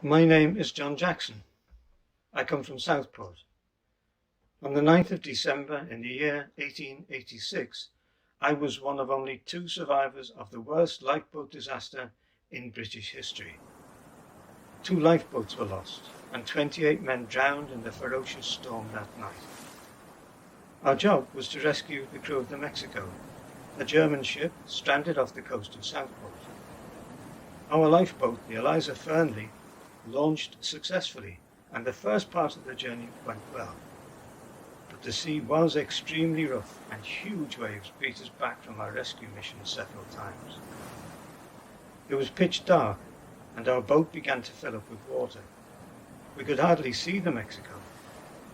My name is John Jackson. I come from Southport. On the 9th of December in the year 1886, I was one of only 2 survivors of the worst lifeboat disaster in British history. 2 lifeboats were lost and 28 men drowned in the ferocious storm that night. Our job was to rescue the crew of the Mexico, a German ship stranded off the coast of Southport. Our lifeboat, the Eliza Fernley, launched successfully, and the first part of the journey went well. But the sea was extremely rough, and huge waves beat us back from our rescue mission several times. It was pitch dark, and our boat began to fill up with water. We could hardly see the Mexico,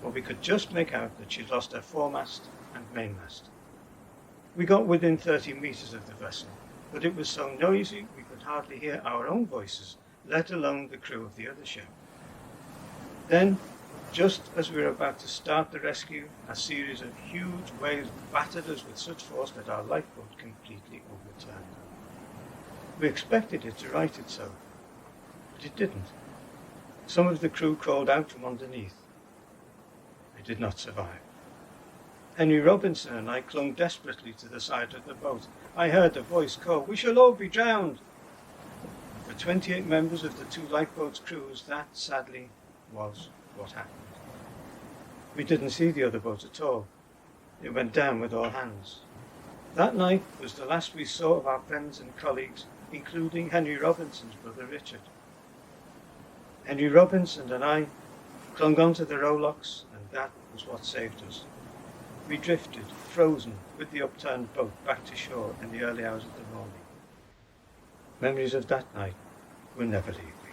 but we could just make out that she'd lost her foremast and mainmast. We got within 30 meters of the vessel, but it was so noisy we could hardly hear our own voices, let alone the crew of the other ship. Then, just as we were about to start the rescue, a series of huge waves battered us with such force that our lifeboat completely overturned. We expected it to right itself, but it didn't. Some of the crew crawled out from underneath. They did not survive. Henry Robinson and I clung desperately to the side of the boat. I heard a voice call, "We shall all be drowned!" For 28 members of the 2 lifeboats' crews, that sadly was what happened. We didn't see the other boat at all. It went down with all hands. That night was the last we saw of our friends and colleagues, including Henry Robinson's brother Richard. Henry Robinson and I clung onto the rowlocks, and that was what saved us. We drifted, frozen, with the upturned boat back to shore in the early hours of the morning. Memories of that night will never leave me.